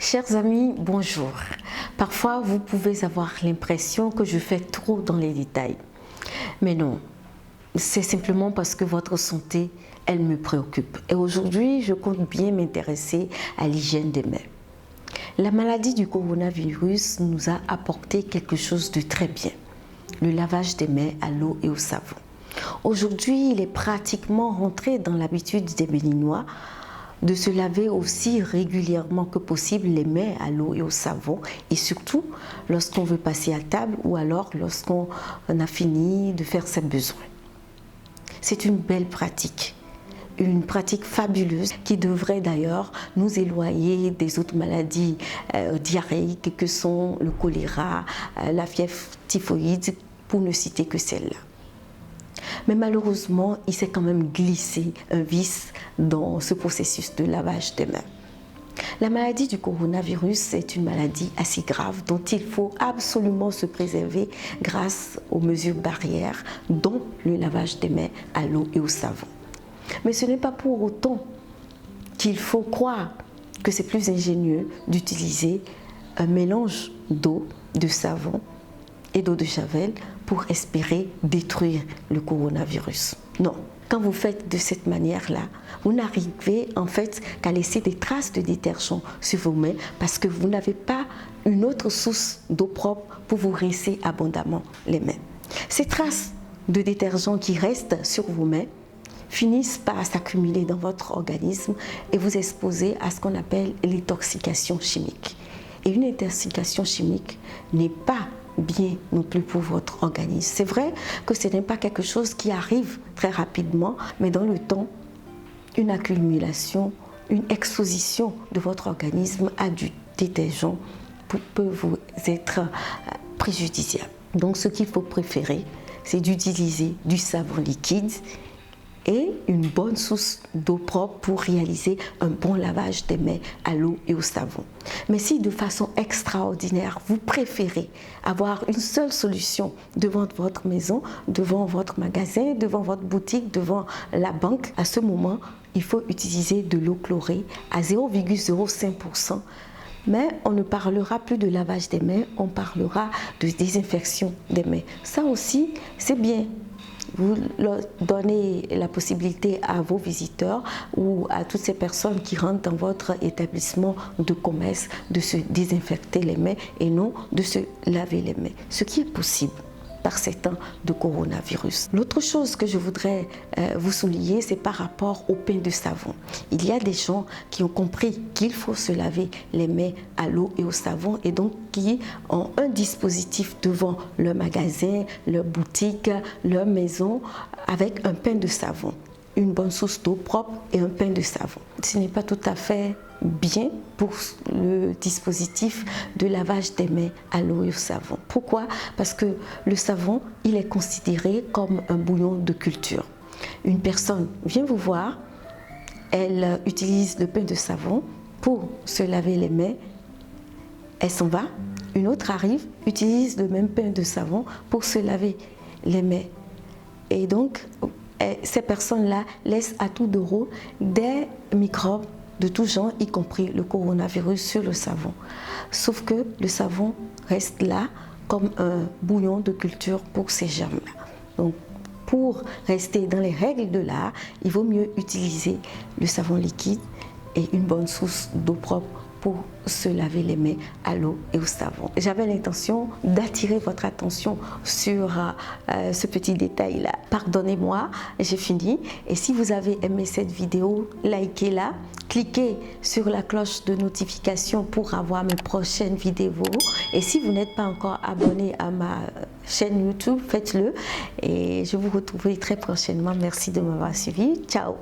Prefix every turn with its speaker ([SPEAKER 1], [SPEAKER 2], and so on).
[SPEAKER 1] Chers amis, bonjour. Parfois, vous pouvez avoir l'impression que je fais trop dans les détails. Mais non, c'est simplement parce que votre santé, elle me préoccupe. Et aujourd'hui, je compte bien m'intéresser à l'hygiène des mains. La maladie du coronavirus nous a apporté quelque chose de très bien. Le lavage des mains à l'eau et au savon. Aujourd'hui, il est pratiquement rentré dans l'habitude des Béninois de se laver aussi régulièrement que possible les mains à l'eau et au savon, et surtout lorsqu'on veut passer à table ou alors lorsqu'on a fini de faire ses besoins. C'est une belle pratique, une pratique fabuleuse qui devrait d'ailleurs nous éloigner des autres maladies diarrhéiques que sont le choléra, la fièvre typhoïde, pour ne citer que celle-là. Mais malheureusement, il s'est quand même glissé un vice dans ce processus de lavage des mains. La maladie du coronavirus est une maladie assez grave dont il faut absolument se préserver grâce aux mesures barrières, dont le lavage des mains à l'eau et au savon. Mais ce n'est pas pour autant qu'il faut croire que c'est plus ingénieux d'utiliser un mélange d'eau, de savon et d'eau de javel pour espérer détruire le coronavirus. Non, quand vous faites de cette manière-là, vous n'arrivez en fait qu'à laisser des traces de détergent sur vos mains parce que vous n'avez pas une autre source d'eau propre pour vous rincer abondamment les mains. Ces traces de détergent qui restent sur vos mains finissent par s'accumuler dans votre organisme et vous exposer à ce qu'on appelle l'intoxication chimique. Et une intoxication chimique n'est pas bien non plus pour votre organisme. C'est vrai que ce n'est pas quelque chose qui arrive très rapidement, mais dans le temps, une accumulation, une exposition de votre organisme à du détergent peut vous être préjudiciable. Donc ce qu'il faut préférer, c'est d'utiliser du savon liquide et une bonne source d'eau propre pour réaliser un bon lavage des mains à l'eau et au savon. Mais si de façon extraordinaire, vous préférez avoir une seule solution devant votre maison, devant votre magasin, devant votre boutique, devant la banque, à ce moment, il faut utiliser de l'eau chlorée à 0,05%. Mais on ne parlera plus de lavage des mains, on parlera de désinfection des mains. Ça aussi, c'est bien. Vous donnez la possibilité à vos visiteurs ou à toutes ces personnes qui rentrent dans votre établissement de commerce de se désinfecter les mains et non de se laver les mains, ce qui est possible par ces temps de coronavirus. L'autre chose que je voudrais vous souligner, c'est par rapport au pain de savon. Il y a des gens qui ont compris qu'il faut se laver les mains à l'eau et au savon et donc qui ont un dispositif devant leur magasin, leur boutique, leur maison avec un pain de savon, une bonne source d'eau propre et un pain de savon. Ce n'est pas tout à fait bien pour le dispositif de lavage des mains à l'eau et au savon. Pourquoi? Parce que le savon, il est considéré comme un bouillon de culture. Une personne vient vous voir, elle utilise le pain de savon pour se laver les mains, elle s'en va. Une autre arrive, utilise le même pain de savon pour se laver les mains. Et donc, ces personnes-là laissent à tour de rôle des microbes de tout genre, y compris le coronavirus sur le savon. Sauf que le savon reste là comme un bouillon de culture pour ces germes-là. Donc, pour rester dans les règles de l'art, il vaut mieux utiliser le savon liquide et une bonne source d'eau propre pour se laver les mains à l'eau et au savon. J'avais l'intention d'attirer votre attention sur ce petit détail-là. Pardonnez-moi, j'ai fini. Et si vous avez aimé cette vidéo, likez-la, cliquez sur la cloche de notification pour avoir mes prochaines vidéos. Et si vous n'êtes pas encore abonné à ma chaîne YouTube, faites-le. Et je vous retrouverai très prochainement. Merci de m'avoir suivi. Ciao!